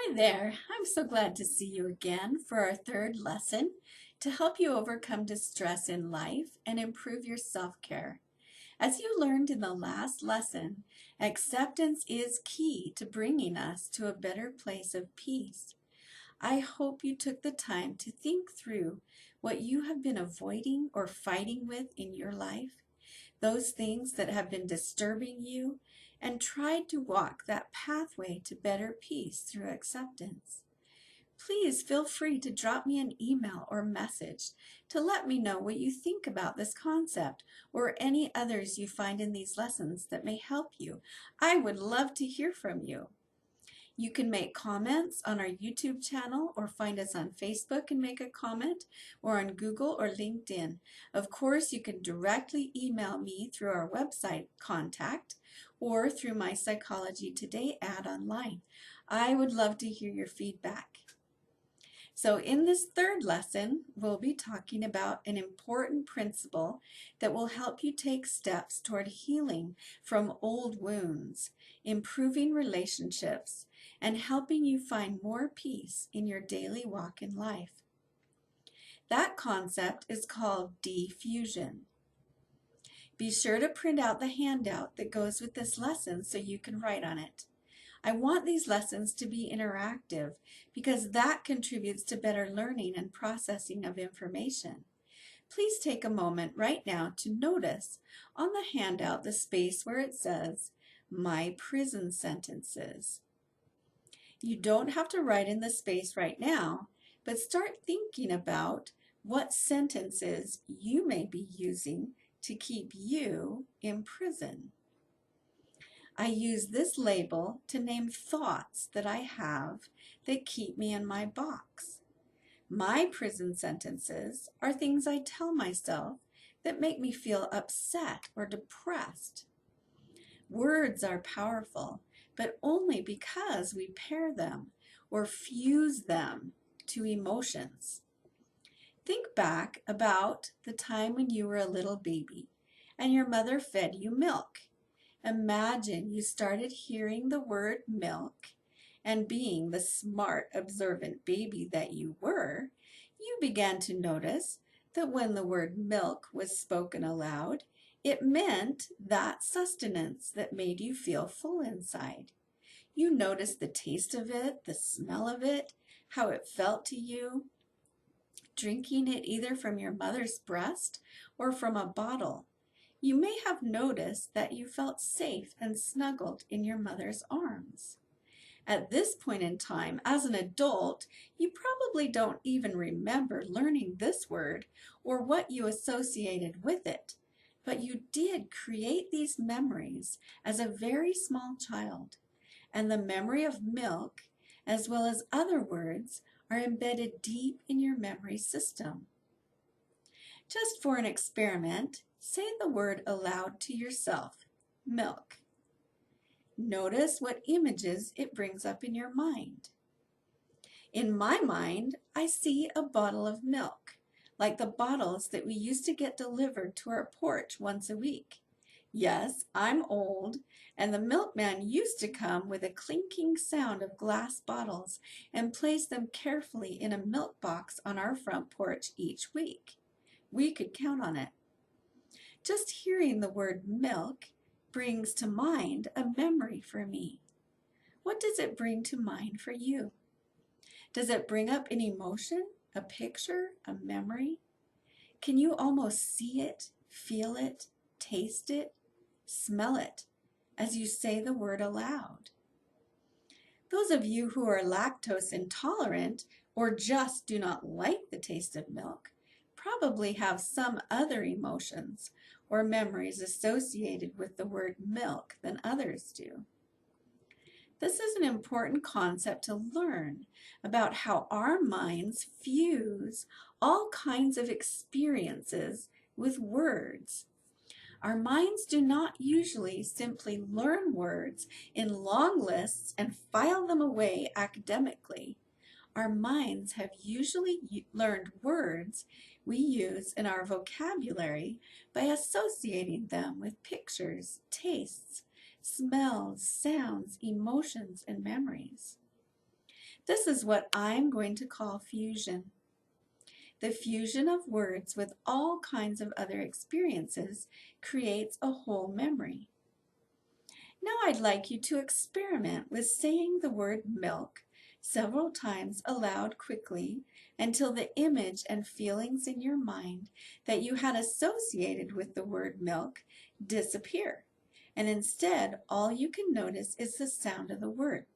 Hi there. I'm so glad to see you again for our third lesson to help you overcome distress in life and improve your self-care. As you learned in the last lesson, acceptance is key to bringing us to a better place of peace. I hope you took the time to think through what you have been avoiding or fighting with in your life, those things that have been disturbing you, and tried to walk that pathway to better peace through acceptance. Please feel free to drop me an email or message to let me know what you think about this concept or any others you find in these lessons that may help you. I would love to hear from you. You can make comments on our YouTube channel or find us on Facebook and make a comment, or on Google or LinkedIn. Of course, you can directly email me through our website contact or through my Psychology Today ad online. I would love to hear your feedback. So in this third lesson, we'll be talking about an important principle that will help you take steps toward healing from old wounds, improving relationships, and helping you find more peace in your daily walk in life. That concept is called defusion. Be sure to print out the handout that goes with this lesson so you can write on it. I want these lessons to be interactive because that contributes to better learning and processing of information. Please take a moment right now to notice on the handout the space where it says, My Prison Sentences. You don't have to write in the space right now, but start thinking about what sentences you may be using to keep you in prison. I use this label to name thoughts that I have that keep me in my box. My prison sentences are things I tell myself that make me feel upset or depressed. Words are powerful, but only because we pair them or fuse them to emotions. Think back about the time when you were a little baby and your mother fed you milk. Imagine you started hearing the word milk, and being the smart, observant baby that you were, you began to notice that when the word milk was spoken aloud, it meant that sustenance that made you feel full inside. You noticed the taste of it, the smell of it, how it felt to you, drinking it either from your mother's breast or from a bottle. You may have noticed that you felt safe and snuggled in your mother's arms. At this point in time, as an adult, you probably don't even remember learning this word or what you associated with it, but you did create these memories as a very small child, and the memory of milk, as well as other words, are embedded deep in your memory system. Just for an experiment, say the word aloud to yourself, milk. Notice what images it brings up in your mind. In my mind, I see a bottle of milk, like the bottles that we used to get delivered to our porch once a week. Yes, I'm old, and the milkman used to come with a clinking sound of glass bottles and place them carefully in a milk box on our front porch each week. We could count on it. Just hearing the word milk brings to mind a memory for me. What does it bring to mind for you? Does it bring up an emotion, a picture, a memory? Can you almost see it, feel it, taste it, smell it as you say the word aloud? Those of you who are lactose intolerant or just do not like the taste of milk probably have some other emotions or memories associated with the word milk than others do. This is an important concept to learn about how our minds fuse all kinds of experiences with words. Our minds do not usually simply learn words in long lists and file them away academically. Our minds have usually learned words we use in our vocabulary by associating them with pictures, tastes, smells, sounds, emotions, and memories. This is what I'm going to call fusion. The fusion of words with all kinds of other experiences creates a whole memory. Now I'd like you to experiment with saying the word milk several times aloud quickly until the image and feelings in your mind that you had associated with the word milk disappear. And instead, all you can notice is the sound of the word.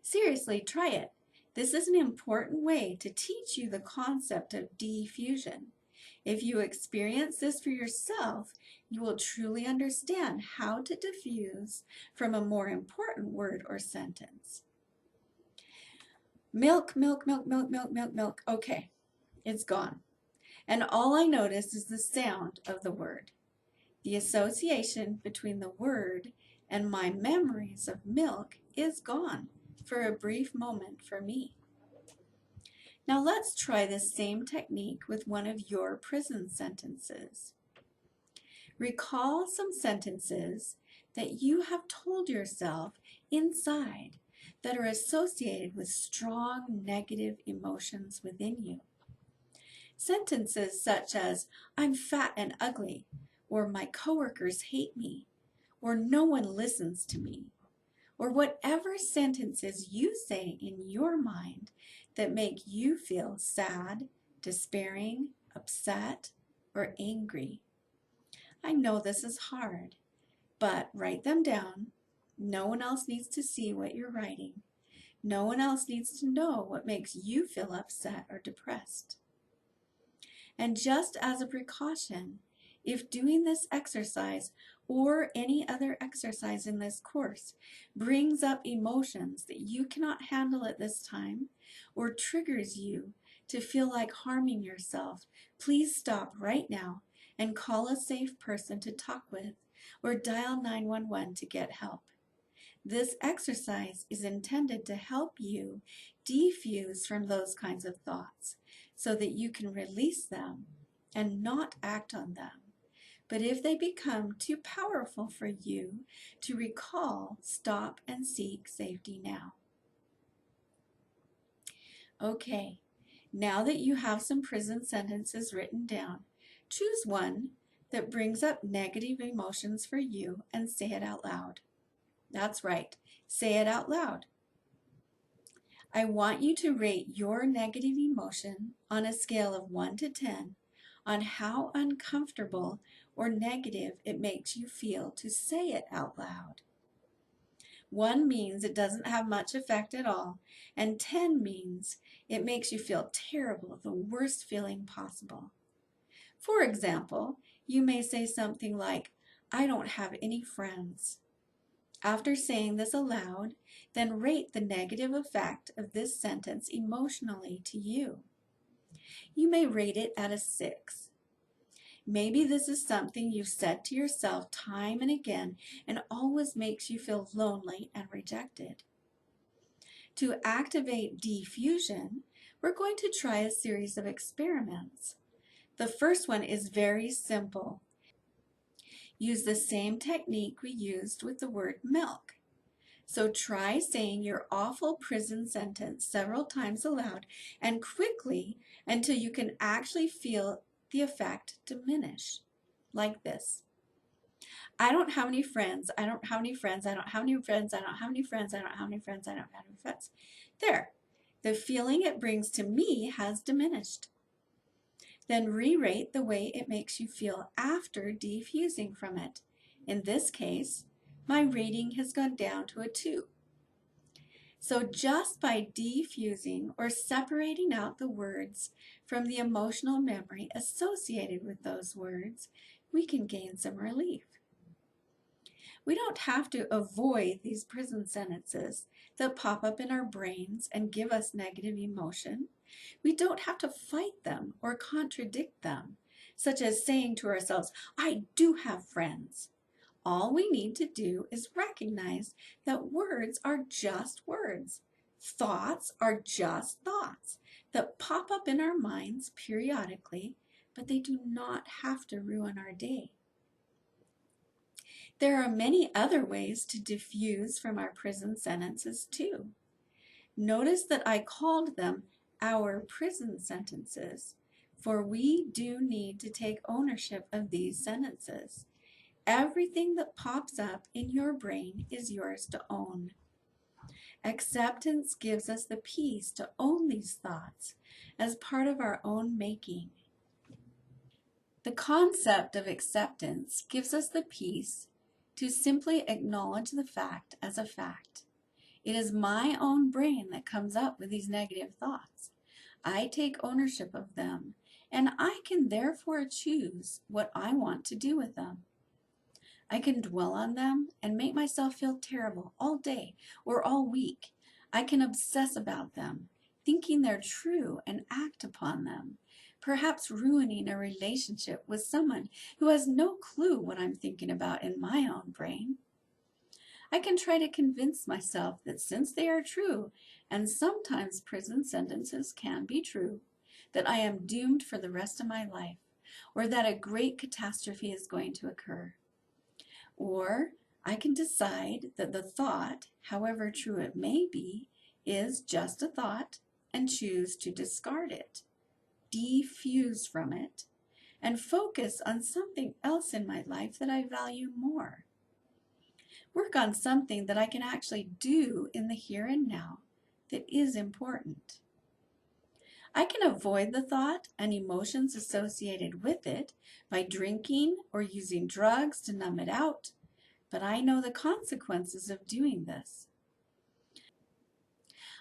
Seriously, try it. This is an important way to teach you the concept of defusion. If you experience this for yourself, you will truly understand how to diffuse from a more important word or sentence. Milk, milk, milk, milk, milk, milk, milk. Okay, it's gone. And all I notice is the sound of the word. The association between the word and my memories of milk is gone for a brief moment for me. Now let's try this same technique with one of your prison sentences. Recall some sentences that you have told yourself inside that are associated with strong negative emotions within you. Sentences such as, I'm fat and ugly, or my coworkers hate me, or no one listens to me, or whatever sentences you say in your mind that make you feel sad, despairing, upset, or angry. I know this is hard, but write them down. No one else needs to see what you're writing. No one else needs to know what makes you feel upset or depressed. And just as a precaution, if doing this exercise or any other exercise in this course brings up emotions that you cannot handle at this time or triggers you to feel like harming yourself, please stop right now and call a safe person to talk with or dial 911 to get help. This exercise is intended to help you defuse from those kinds of thoughts so that you can release them and not act on them. But if they become too powerful for you to recall, stop and seek safety now. Okay, now that you have some prison sentences written down, choose one that brings up negative emotions for you and say it out loud. That's right, say it out loud. I want you to rate your negative emotion on a scale of 1 to 10 on how uncomfortable or negative it makes you feel to say it out loud. 1 means it doesn't have much effect at all, and 10 means it makes you feel terrible, the worst feeling possible. For example, you may say something like, I don't have any friends. After saying this aloud, then rate the negative effect of this sentence emotionally to you. You may rate it at a 6. Maybe this is something you've said to yourself time and again and always makes you feel lonely and rejected. To activate defusion, we're going to try a series of experiments. The first one is very simple. Use the same technique we used with the word milk. So try saying your awful prison sentence several times aloud and quickly until you can actually feel the effect diminish, like this. I don't have any friends. I don't have any friends. I don't have any friends. I don't have any friends. I don't have any friends. I don't have any friends. There. The feeling it brings to me has diminished. Then re-rate the way it makes you feel after defusing from it. In this case, my rating has gone down to a 2. So just by defusing or separating out the words from the emotional memory associated with those words, we can gain some relief. We don't have to avoid these prison sentences that pop up in our brains and give us negative emotion. We don't have to fight them or contradict them, such as saying to ourselves, I do have friends. All we need to do is recognize that words are just words. Thoughts are just thoughts that pop up in our minds periodically, but they do not have to ruin our day. There are many other ways to diffuse from our prison sentences too. Notice that I called them our prison sentences, for we do need to take ownership of these sentences. Everything that pops up in your brain is yours to own. Acceptance gives us the peace to own these thoughts as part of our own making. The concept of acceptance gives us the peace to simply acknowledge the fact as a fact. It is my own brain that comes up with these negative thoughts. I take ownership of them, and I can therefore choose what I want to do with them. I can dwell on them and make myself feel terrible all day or all week. I can obsess about them, thinking they're true, and act upon them, perhaps ruining a relationship with someone who has no clue what I'm thinking about in my own brain. I can try to convince myself that since they are true, and sometimes prison sentences can be true, that I am doomed for the rest of my life, or that a great catastrophe is going to occur. Or I can decide that the thought, however true it may be, is just a thought and choose to discard it, defuse from it, and focus on something else in my life that I value more. Work on something that I can actually do in the here and now that is important. I can avoid the thought and emotions associated with it by drinking or using drugs to numb it out, but I know the consequences of doing this.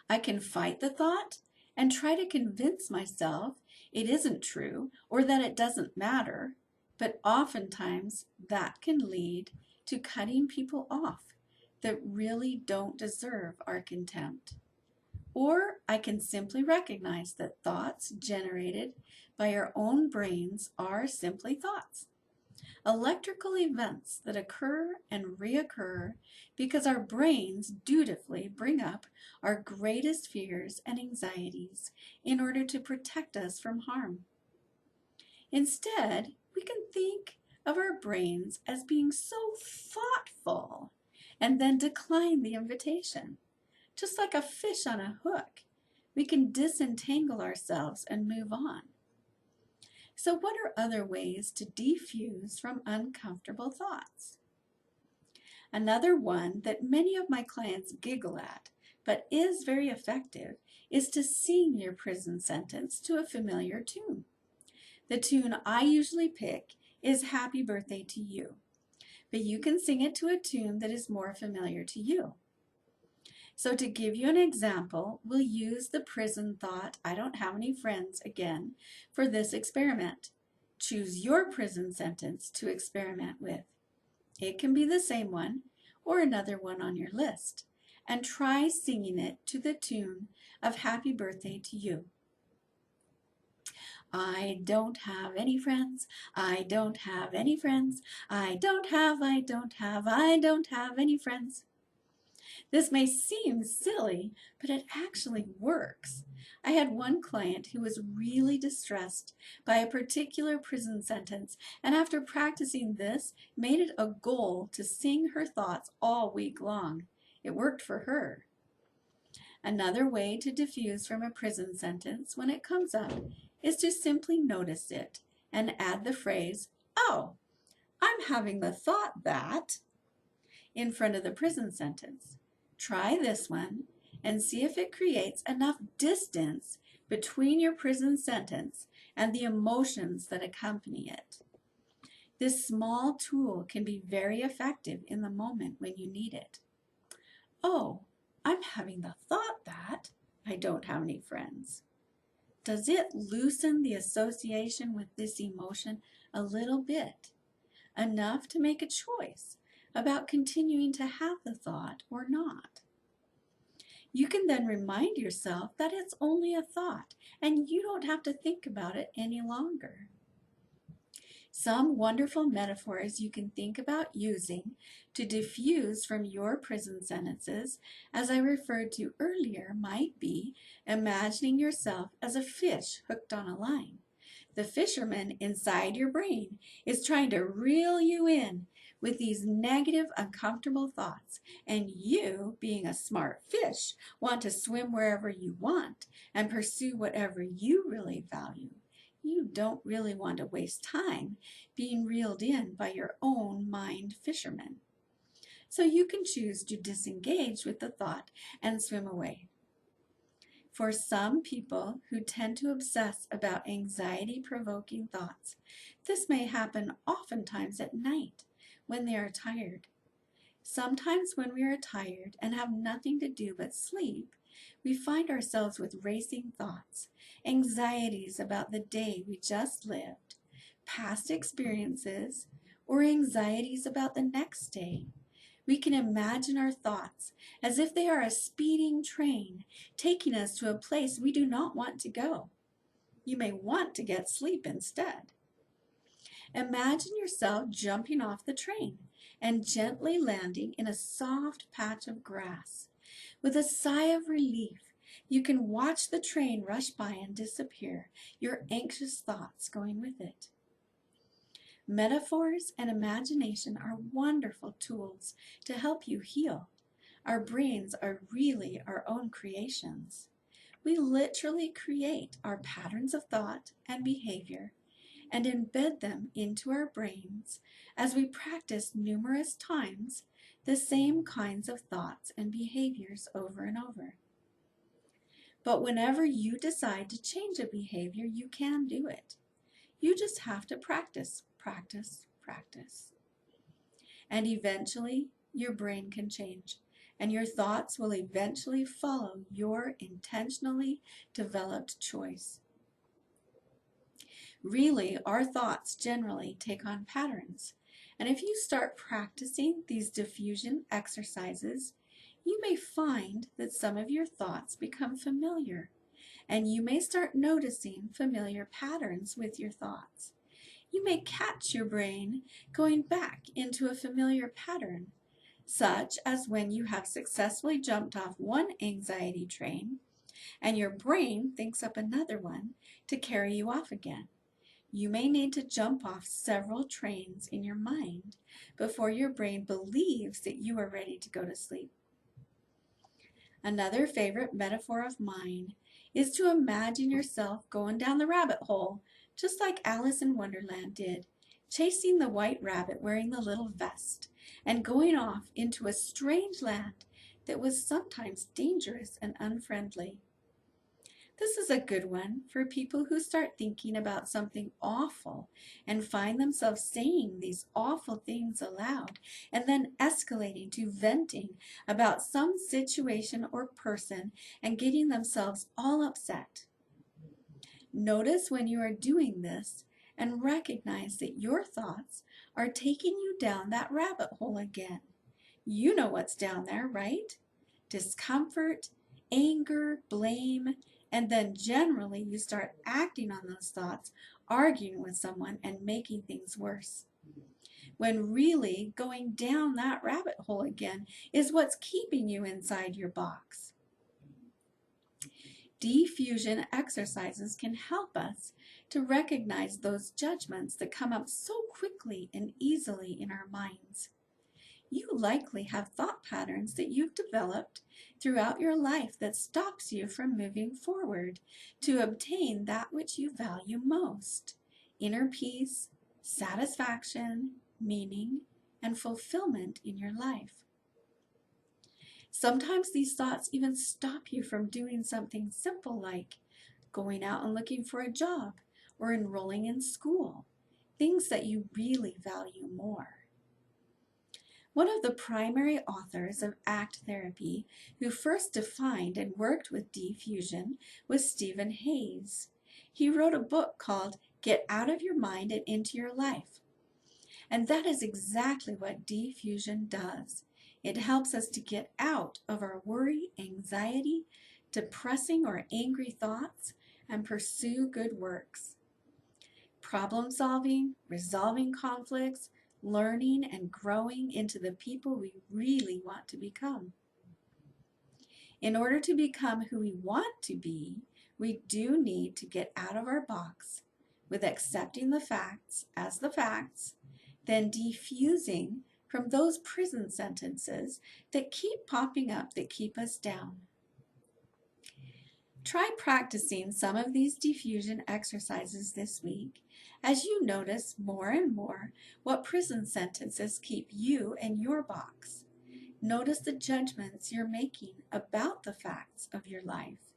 I can fight the thought and try to convince myself it isn't true or that it doesn't matter, but oftentimes that can lead to cutting people off that really don't deserve our contempt. Or I can simply recognize that thoughts generated by our own brains are simply thoughts, electrical events that occur and reoccur because our brains dutifully bring up our greatest fears and anxieties in order to protect us from harm. Instead, we can think of our brains as being so thoughtful and then decline the invitation. Just like a fish on a hook, we can disentangle ourselves and move on. So what are other ways to defuse from uncomfortable thoughts? Another one that many of my clients giggle at, but is very effective, is to sing your prison sentence to a familiar tune. The tune I usually pick is Happy Birthday to You, but you can sing it to a tune that is more familiar to you. So to give you an example, we'll use the prison thought, I don't have any friends, again for this experiment. Choose your prison sentence to experiment with. It can be the same one or another one on your list, and try singing it to the tune of Happy Birthday to You. I don't have any friends. I don't have any friends. I don't have any friends. This may seem silly, but it actually works. I had one client who was really distressed by a particular prison sentence, and after practicing this, made it a goal to sing her thoughts all week long. It worked for her. Another way to diffuse from a prison sentence when it comes up is to simply notice it and add the phrase, "Oh, I'm having the thought that," in front of the prison sentence. Try this one and see if it creates enough distance between your prison sentence and the emotions that accompany it. This small tool can be very effective in the moment when you need it. Oh, I'm having the thought that I don't have any friends. Does it loosen the association with this emotion a little bit? Enough to make a choice about continuing to have the thought or not. You can then remind yourself that it's only a thought and you don't have to think about it any longer. Some wonderful metaphors you can think about using to diffuse from your prison sentences, as I referred to earlier, might be imagining yourself as a fish hooked on a line. The fisherman inside your brain is trying to reel you in with these negative, uncomfortable thoughts, and you, being a smart fish, want to swim wherever you want and pursue whatever you really value, you don't really want to waste time being reeled in by your own mind fisherman. So you can choose to disengage with the thought and swim away. For some people who tend to obsess about anxiety-provoking thoughts, this may happen oftentimes at night when they are tired. Sometimes when we are tired and have nothing to do but sleep, we find ourselves with racing thoughts, anxieties about the day we just lived, past experiences, or anxieties about the next day. We can imagine our thoughts as if they are a speeding train taking us to a place we do not want to go. You may want to get sleep instead. Imagine yourself jumping off the train and gently landing in a soft patch of grass. With a sigh of relief, you can watch the train rush by and disappear, your anxious thoughts going with it. Metaphors and imagination are wonderful tools to help you heal. Our brains are really our own creations. We literally create our patterns of thought and behavior and embed them into our brains as we practice numerous times the same kinds of thoughts and behaviors over and over. But whenever you decide to change a behavior, you can do it. You just have to practice, practice, practice. And eventually, your brain can change, and your thoughts will eventually follow your intentionally developed choice. Really, our thoughts generally take on patterns, and if you start practicing these diffusion exercises, you may find that some of your thoughts become familiar, and you may start noticing familiar patterns with your thoughts. You may catch your brain going back into a familiar pattern, such as when you have successfully jumped off one anxiety train and your brain thinks up another one to carry you off again. You may need to jump off several trains in your mind before your brain believes that you are ready to go to sleep. Another favorite metaphor of mine is to imagine yourself going down the rabbit hole, just like Alice in Wonderland did, chasing the white rabbit wearing the little vest, and going off into a strange land that was sometimes dangerous and unfriendly. This is a good one for people who start thinking about something awful and find themselves saying these awful things aloud and then escalating to venting about some situation or person and getting themselves all upset. Notice when you are doing this and recognize that your thoughts are taking you down that rabbit hole again. You know what's down there, right? Discomfort, anger, blame, and then generally you start acting on those thoughts, arguing with someone and making things worse. When really going down that rabbit hole again is what's keeping you inside your box. Defusion exercises can help us to recognize those judgments that come up so quickly and easily in our minds. You likely have thought patterns that you've developed throughout your life that stops you from moving forward to obtain that which you value most: inner peace, satisfaction, meaning, and fulfillment in your life. Sometimes these thoughts even stop you from doing something simple like going out and looking for a job or enrolling in school, things that you really value more. One of the primary authors of ACT therapy who first defined and worked with defusion was Stephen Hayes. He wrote a book called Get Out of Your Mind and Into Your Life. And that is exactly what defusion does. It helps us to get out of our worry, anxiety, depressing or angry thoughts, and pursue good works. Problem solving, resolving conflicts, learning and growing into the people we really want to become. In order to become who we want to be, we do need to get out of our box with accepting the facts as the facts, then defusing from those prison sentences that keep popping up that keep us down. Try practicing some of these diffusion exercises this week as you notice more and more what prison sentences keep you in your box. Notice the judgments you're making about the facts of your life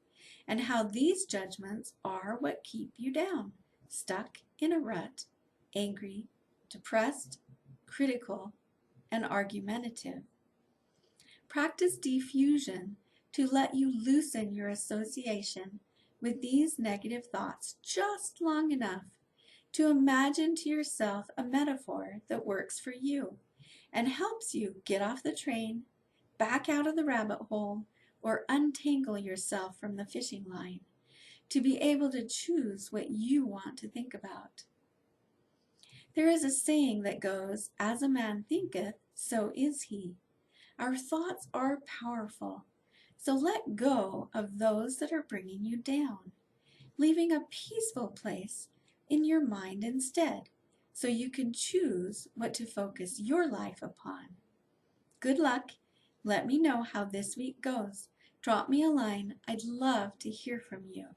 and how these judgments are what keep you down, stuck in a rut, angry, depressed, critical, and argumentative. Practice diffusion to let you loosen your association with these negative thoughts just long enough to imagine to yourself a metaphor that works for you and helps you get off the train, back out of the rabbit hole, or untangle yourself from the fishing line to be able to choose what you want to think about. There is a saying that goes, "As a man thinketh, so is he." Our thoughts are powerful, so let go of those that are bringing you down, leaving a peaceful place in your mind instead, so you can choose what to focus your life upon. Good luck. Let me know how this week goes. Drop me a line. I'd love to hear from you.